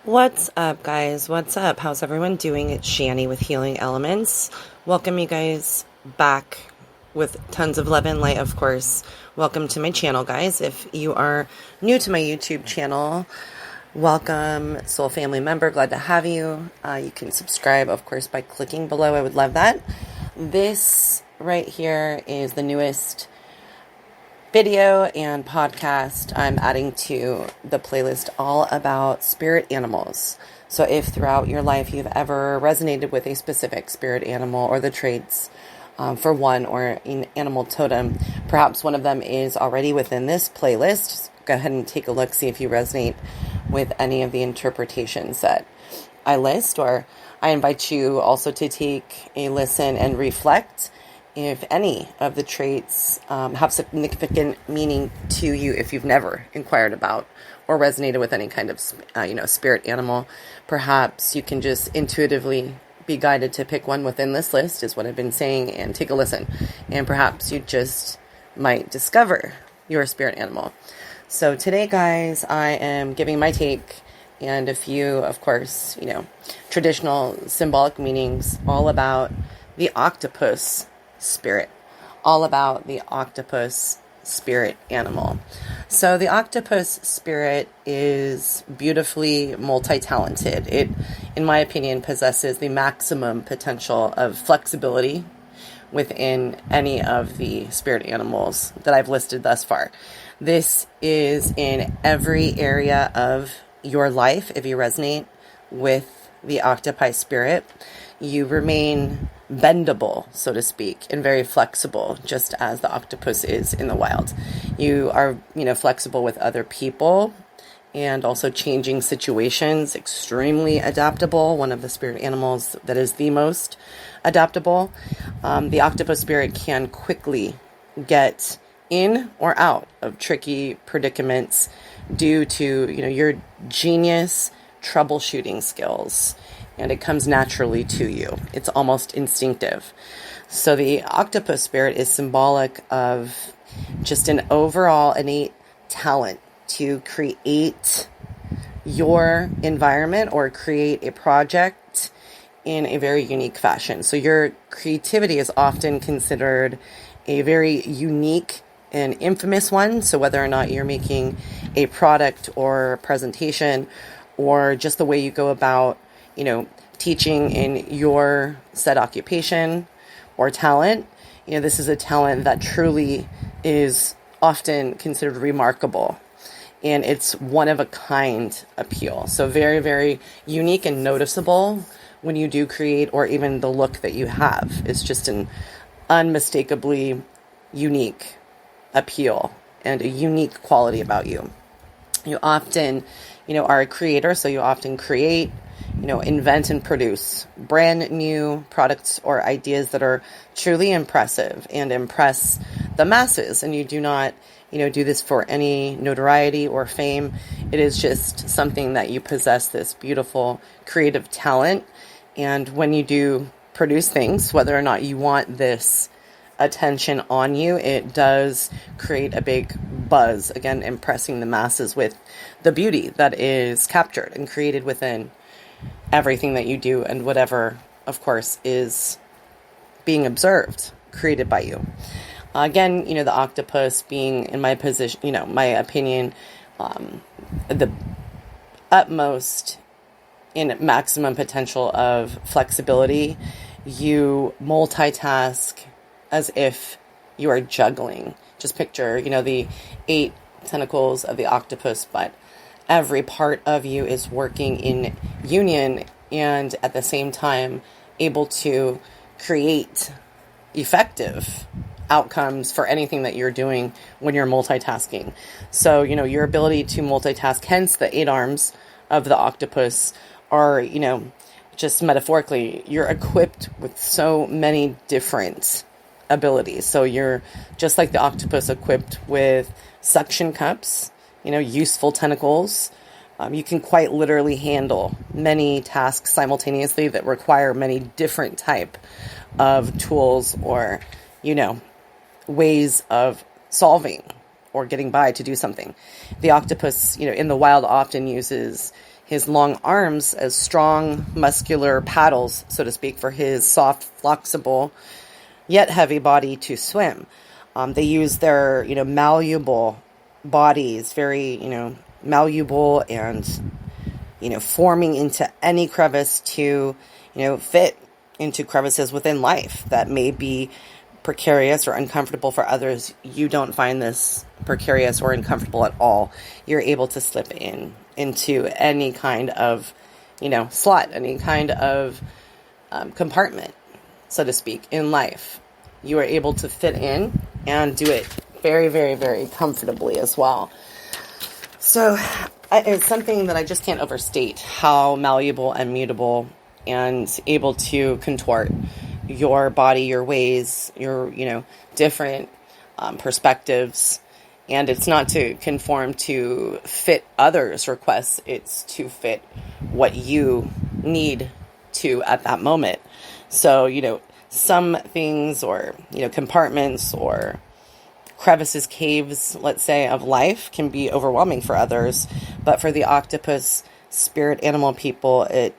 What's up, guys? What's up? How's everyone doing? It's Shani with Healing Elements. Welcome you guys back with tons of love and light, of course. Welcome to my channel, guys. If you are new to my YouTube channel, welcome, soul family member. Glad to have you. You can subscribe, of course, by clicking below. I would love that. This right here is the newest video and podcast I'm adding to the playlist all about spirit animals. So if throughout your life you've ever resonated with a specific spirit animal or the traits for one or an animal totem, perhaps one of them is already within this playlist. Just go ahead and take a look, see if you resonate with any of the interpretations that I list, or I invite you also to take a listen and reflect if any of the traits have significant meaning to you if you've never inquired about or resonated with any kind of spirit animal. Perhaps you can just intuitively be guided to pick one within this list, is what I've been saying, and take a listen. And perhaps you just might discover your spirit animal. So today, guys, I am giving my take and a few, of course, traditional symbolic meanings all about the octopus spirit, all about the octopus spirit animal. So the octopus spirit is beautifully multi-talented. It, in my opinion, possesses the maximum potential of flexibility within any of the spirit animals that I've listed thus far. This is in every area of your life. If you resonate with the octopi spirit, you remain bendable, so to speak, and very flexible, just as the octopus is in the wild. You are, flexible with other people and also changing situations, extremely adaptable, one of the spirit animals that is the most adaptable. The octopus spirit can quickly get in or out of tricky predicaments due to, your genius troubleshooting skills. And it comes naturally to you. It's almost instinctive. So the octopus spirit is symbolic of just an overall innate talent to create your environment or create a project in a very unique fashion. So your creativity is often considered a very unique and infamous one. So whether or not you're making a product or presentation, or just the way you go about teaching in your said occupation or talent, this is a talent that truly is often considered remarkable, and it's one of a kind appeal. So very, very unique and noticeable when you do create, or even the look that you have is just an unmistakably unique appeal and a unique quality about you. You often, are a creator, so you often create, invent and produce brand new products or ideas that are truly impressive and impress the masses. And you do not, do this for any notoriety or fame. It is just something that you possess this beautiful creative talent. And when you do produce things, whether or not you want this attention on you, it does create a big buzz, again, impressing the masses with the beauty that is captured and created within everything that you do, and whatever, of course, is being observed, created by you. Again, the octopus being, in my position, my opinion, the utmost in maximum potential of flexibility. You multitask as if you are juggling. Just picture, the 8 tentacles of the octopus, but every part of you is working in union and at the same time able to create effective outcomes for anything that you're doing when you're multitasking. So, your ability to multitask, hence the 8 arms of the octopus are, just metaphorically, you're equipped with so many different abilities. So you're just like the octopus, equipped with suction cups, useful tentacles. You can quite literally handle many tasks simultaneously that require many different type of tools or, ways of solving or getting by to do something. The octopus, in the wild often uses, his long arms as strong, muscular paddles, so to speak, for his soft, flexible, yet heavy body to swim. They use their, malleable bodies, very, malleable and, forming into any crevice to, fit into crevices within life that may be precarious or uncomfortable for others. You don't find this precarious or uncomfortable at all. You're able to slip into any kind of, slot, any kind of compartment, so to speak, in life. You are able to fit in and do it very, very, very comfortably as well. So it's something that I just can't overstate, how malleable and mutable and able to contort your body, your ways, your, different perspectives. And it's not to conform to fit others' requests. It's to fit what you need to at that moment. So, some things or, compartments or crevices, caves, let's say, of life can be overwhelming for others. But for the octopus spirit animal people, it,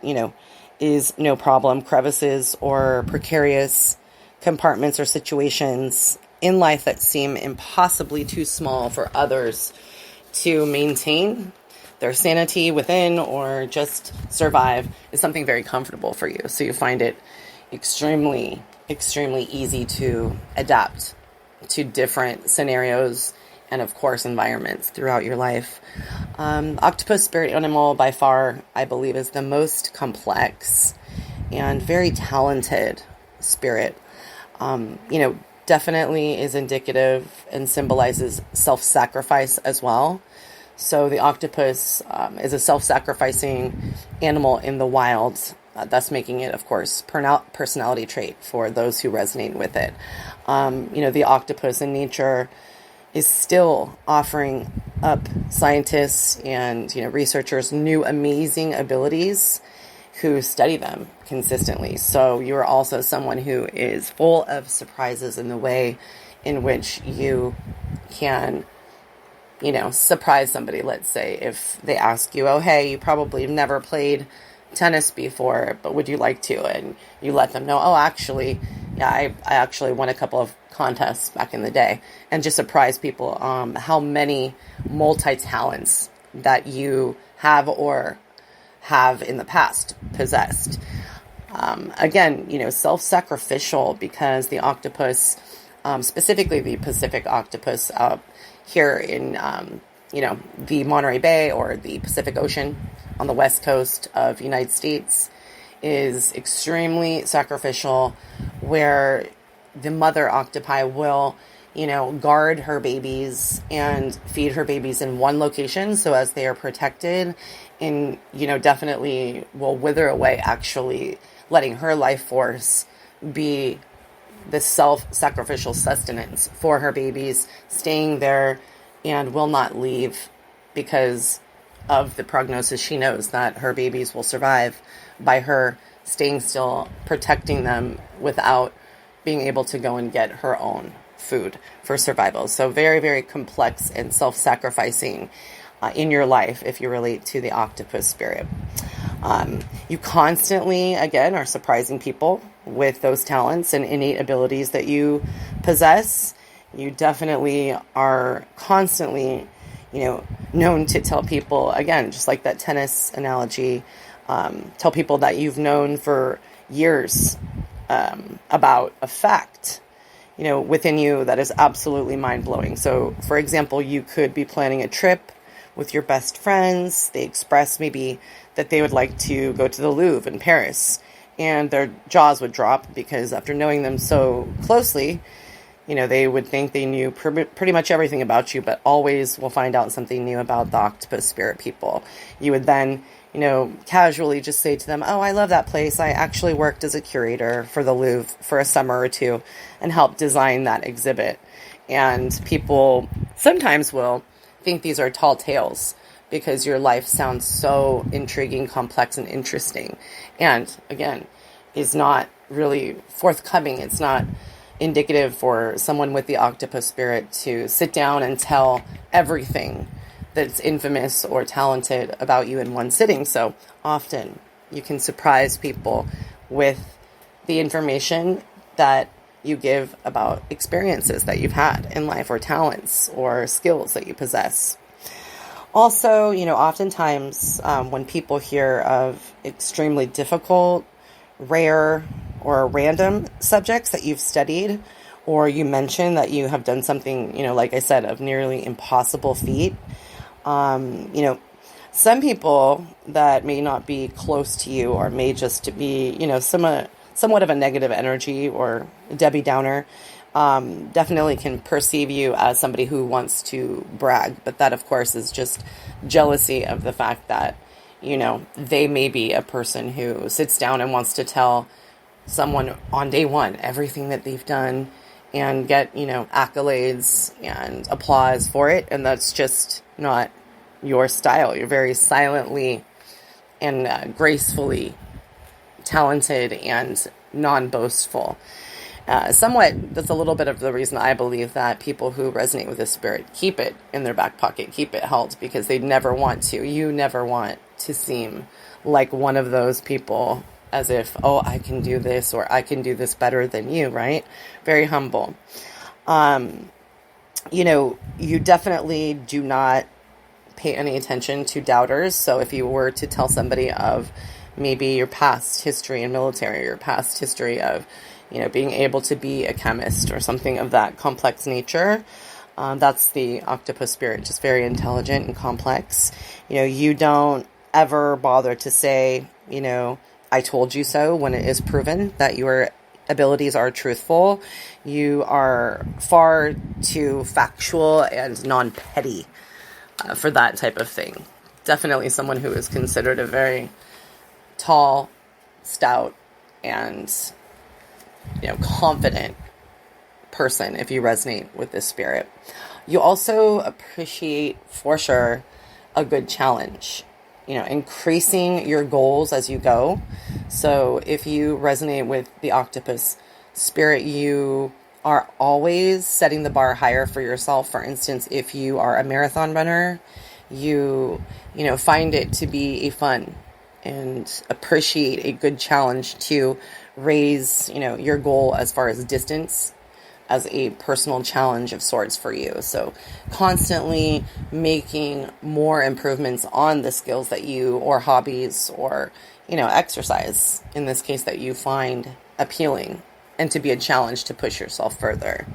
is no problem. Crevices or precarious compartments or situations in life that seem impossibly too small for others to maintain their sanity within or just survive is something very comfortable for you. So you find it extremely, extremely easy to adapt to different scenarios and, of course, environments throughout your life. Octopus spirit animal, by far, I believe, is the most complex and very talented spirit. Definitely is indicative and symbolizes self-sacrifice as well. So the octopus is a self-sacrificing animal in the wild, thus making it, of course, personality trait for those who resonate with it. The octopus in nature is still offering up scientists and, researchers new amazing abilities who study them consistently. So you're also someone who is full of surprises in the way in which you can, surprise somebody. Let's say if they ask you, oh, hey, you probably have never played tennis before, but would you like to? And you let them know, oh, actually, yeah, I actually won a couple of contests back in the day, and just surprise people how many multi-talents that you have or have in the past possessed. Again, self-sacrificial, because the octopus, specifically the Pacific octopus here in, the Monterey Bay or the Pacific Ocean on the west coast of United States, is extremely sacrificial, where the mother octopi will, guard her babies and feed her babies in one location so as they are protected, and, definitely will wither away, actually letting her life force be the self-sacrificial sustenance for her babies, staying there and will not leave because of the prognosis. She knows that her babies will survive by her staying still, protecting them without being able to go and get her own food for survival. So very, very complex and self-sacrificing in your life if you relate to the octopus spirit. You constantly, again, are surprising people with those talents and innate abilities that you possess. You definitely are constantly, known to tell people, again, just like that tennis analogy, tell people that you've known for years about a fact, within you that is absolutely mind-blowing. So, for example, you could be planning a trip with your best friends. They express maybe that they would like to go to the Louvre in Paris, and their jaws would drop because after knowing them so closely, they would think they knew pretty much everything about you, but always will find out something new about the octopus spirit people. You would then, casually just say to them, oh, I love that place. I actually worked as a curator for the Louvre for a summer or two and helped design that exhibit. And people sometimes will think these are tall tales because your life sounds so intriguing, complex, and interesting. And again, is not really forthcoming. It's not indicative for someone with the octopus spirit to sit down and tell everything that's infamous or talented about you in one sitting. So often you can surprise people with the information that you give about experiences that you've had in life, or talents or skills that you possess. Also, oftentimes when people hear of extremely difficult, rare, or random subjects that you've studied, or you mention that you have done something, like I said, of nearly impossible feat, some people that may not be close to you, or may just be, somewhat of a negative energy or Debbie Downer, definitely can perceive you as somebody who wants to brag. But that, of course, is just jealousy of the fact that, they may be a person who sits down and wants to tell someone on day one everything that they've done and get, accolades and applause for it. And that's just not your style. You're very silently and gracefully talented and non-boastful. Somewhat, that's a little bit of the reason I believe that people who resonate with this spirit keep it in their back pocket, keep it held, because they never want to. You never want to seem like one of those people, as if, oh, I can do this, or I can do this better than you, right? Very humble. You definitely do not pay any attention to doubters. So if you were to tell somebody of maybe your past history in military, your past history of, being able to be a chemist or something of that complex nature, that's the octopus spirit, just very intelligent and complex. You don't ever bother to say, I told you so, when it is proven that your abilities are truthful. You are far too factual and non-petty for that type of thing. Definitely someone who is considered a very tall, stout, and confident person if you resonate with this spirit. You also appreciate, for sure, a good challenge. Increasing your goals as you go. So if you resonate with the octopus spirit, you are always setting the bar higher for yourself. For instance, if you are a marathon runner, you find it to be a fun and appreciate a good challenge to raise, your goal as far as distance as a personal challenge of sorts for you. So constantly making more improvements on the skills that you, or hobbies, or, exercise, in this case, that you find appealing and to be a challenge to push yourself further.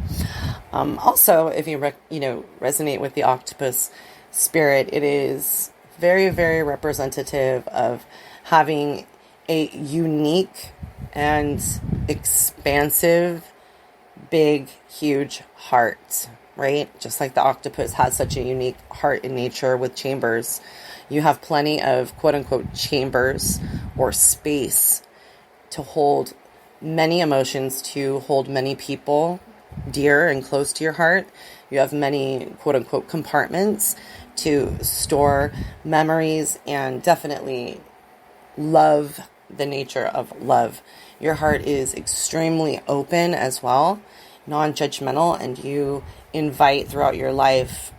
Also, if you, resonate with the octopus spirit, it is very, very representative of having a unique and expansive, big, huge heart, right? Just like the octopus has such a unique heart in nature with chambers, you have plenty of quote unquote chambers or space to hold many emotions, to hold many people dear and close to your heart. You have many quote unquote compartments to store memories and definitely love, the nature of love. Your heart is extremely open as well, non-judgmental, and you invite throughout your life,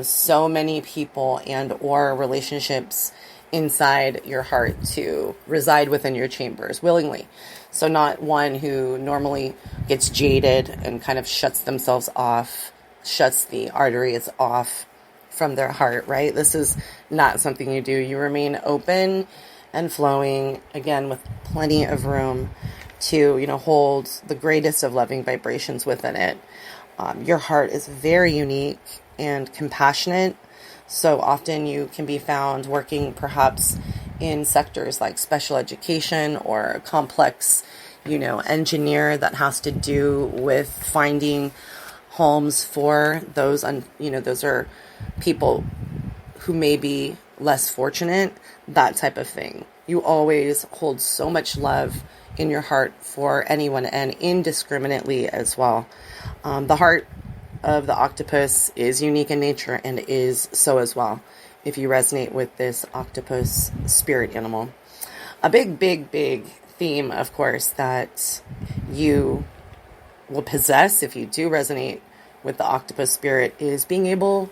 so many people and or relationships inside your heart to reside within your chambers willingly. So not one who normally gets jaded and kind of shuts themselves off, shuts the arteries off from their heart, right? This is not something you do. You remain open and flowing, again, with plenty of room to, hold the greatest of loving vibrations within it. Your heart is very unique and compassionate. So often you can be found working perhaps in sectors like special education or complex, engineer that has to do with finding homes for those, those are people who may be less fortunate, that type of thing. You always hold so much love in your heart for anyone and indiscriminately as well. The heart of the octopus is unique in nature and is so as well if you resonate with this octopus spirit animal. A big, big, big theme, of course, that you will possess if you do resonate with the octopus spirit is being able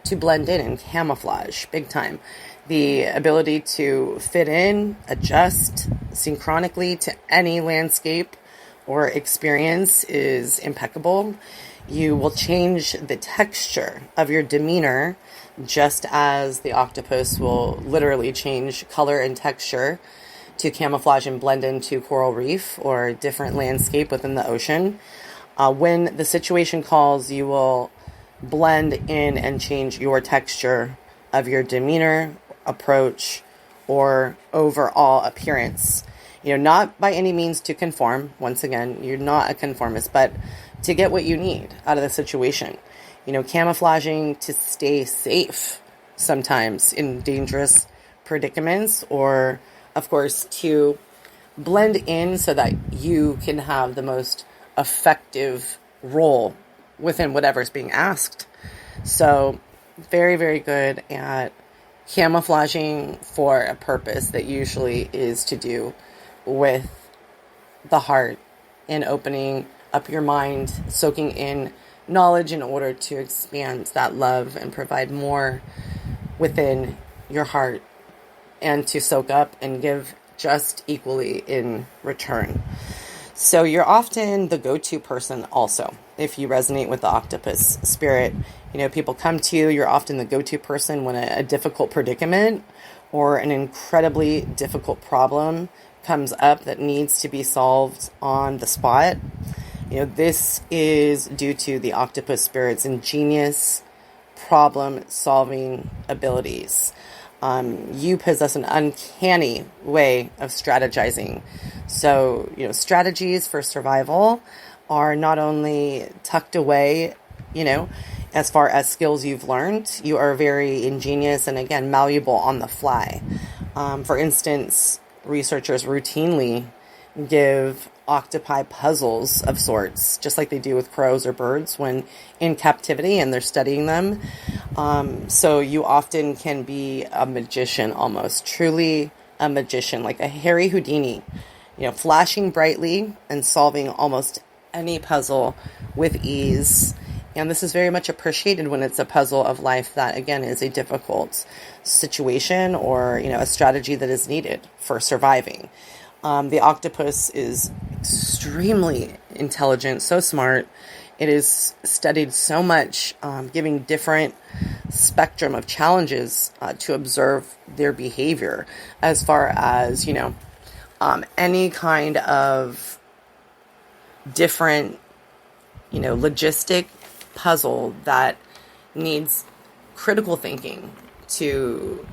to blend in and camouflage big time. The ability to fit in, adjust synchronically to any landscape or experience is impeccable. You will change the texture of your demeanor just as the octopus will literally change color and texture to camouflage and blend into coral reef or different landscape within the ocean. When the situation calls, you will blend in and change your texture of your demeanor, approach, or overall appearance. Not by any means to conform. Once again, you're not a conformist, but to get what you need out of the situation. Camouflaging to stay safe sometimes in dangerous predicaments, or, of course, to blend in so that you can have the most effective role within whatever's being asked. So, very, very good at camouflaging for a purpose that usually is to do with the heart and opening up your mind, soaking in knowledge in order to expand that love and provide more within your heart and to soak up and give just equally in return. So you're often the go-to person also. If you resonate with the octopus spirit, people come to you, you're often the go-to person when a difficult predicament or an incredibly difficult problem comes up that needs to be solved on the spot. This is due to the octopus spirit's ingenious problem-solving abilities. You possess an uncanny way of strategizing. So, strategies for survival are not only tucked away, as far as skills you've learned, you are very ingenious and, again, malleable on the fly. For instance, researchers routinely give octopi puzzles of sorts, just like they do with crows or birds when in captivity and they're studying them. So you often can be a magician almost, truly a magician, like a Harry Houdini, flashing brightly and solving almost any puzzle with ease. And this is very much appreciated when it's a puzzle of life that, again, is a difficult situation or, a strategy that is needed for surviving. The octopus is extremely intelligent, so smart. It is studied so much, giving different spectrum of challenges to observe their behavior as far as, any kind of different, logistic puzzle that needs critical thinking to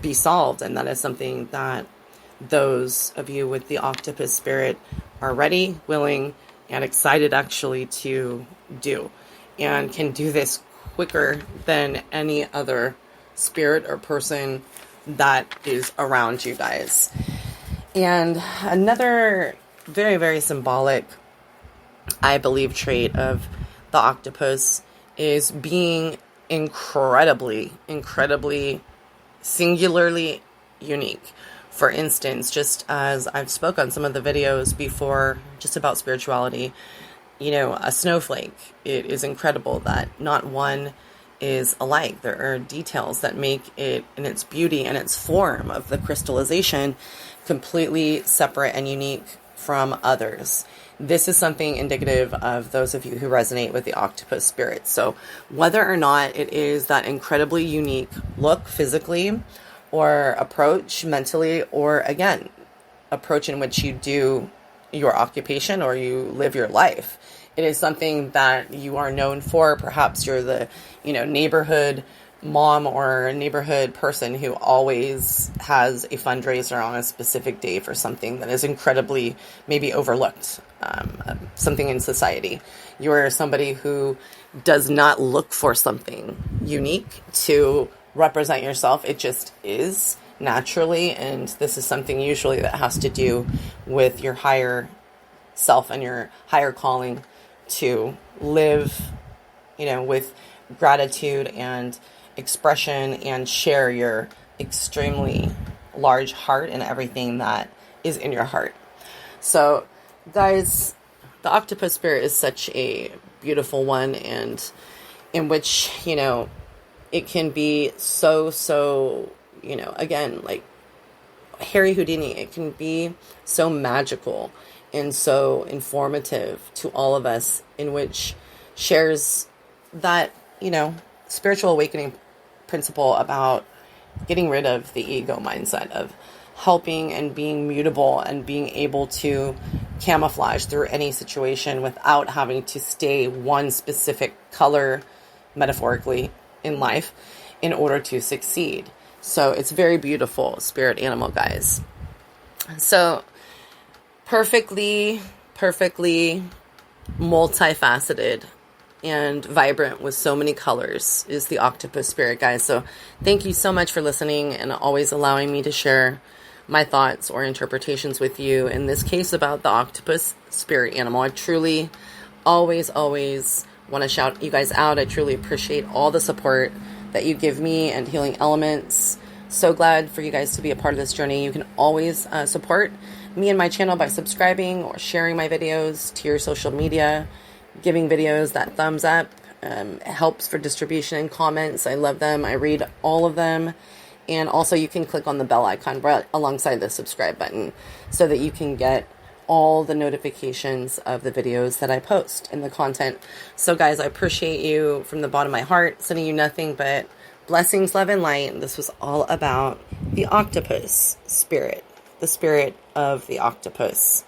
be solved. And that is something that those of you with the octopus spirit are ready, willing, and excited actually to do, and can do this quicker than any other spirit or person that is around you guys. And another very, very symbolic, I believe, trait of the octopus is being incredibly, singularly unique. For instance, just as I've spoke on some of the videos before just about spirituality, a snowflake, it is incredible that not one is alike. There are details that make it in its beauty and its form of the crystallization completely separate and unique from others. This is something indicative of those of you who resonate with the octopus spirit. So whether or not it is that incredibly unique look physically, or approach mentally, or again, approach in which you do your occupation or you live your life, it is something that you are known for. Perhaps you're the, neighborhood mom or neighborhood person who always has a fundraiser on a specific day for something that is incredibly maybe overlooked, something in society. You are somebody who does not look for something unique to represent yourself. It just is naturally, and this is something usually that has to do with your higher self and your higher calling to live, with gratitude and expression and share your extremely large heart and everything that is in your heart. So, guys, the octopus spirit is such a beautiful one, and in which, It can be so, again, like Harry Houdini, it can be so magical and so informative to all of us, in which shares that, spiritual awakening principle about getting rid of the ego mindset of helping and being mutable and being able to camouflage through any situation without having to stay one specific color, metaphorically, in life in order to succeed. So it's very beautiful, spirit animal guys. So perfectly multifaceted and vibrant with so many colors is the octopus spirit, guys. So thank you so much for listening and always allowing me to share my thoughts or interpretations with you. In this case, about the octopus spirit animal, I truly always want to shout you guys out. I truly appreciate all the support that you give me and Healing Elements. So glad for you guys to be a part of this journey. You can always support me and my channel by subscribing or sharing my videos to your social media, giving videos that thumbs up. It helps for distribution and comments. I love them. I read all of them. And also you can click on the bell icon right alongside the subscribe button so that you can get all the notifications of the videos that I post and the content. So guys, I appreciate you from the bottom of my heart, sending you nothing but blessings, love, and light. This was all about the octopus spirit, the spirit of the octopus.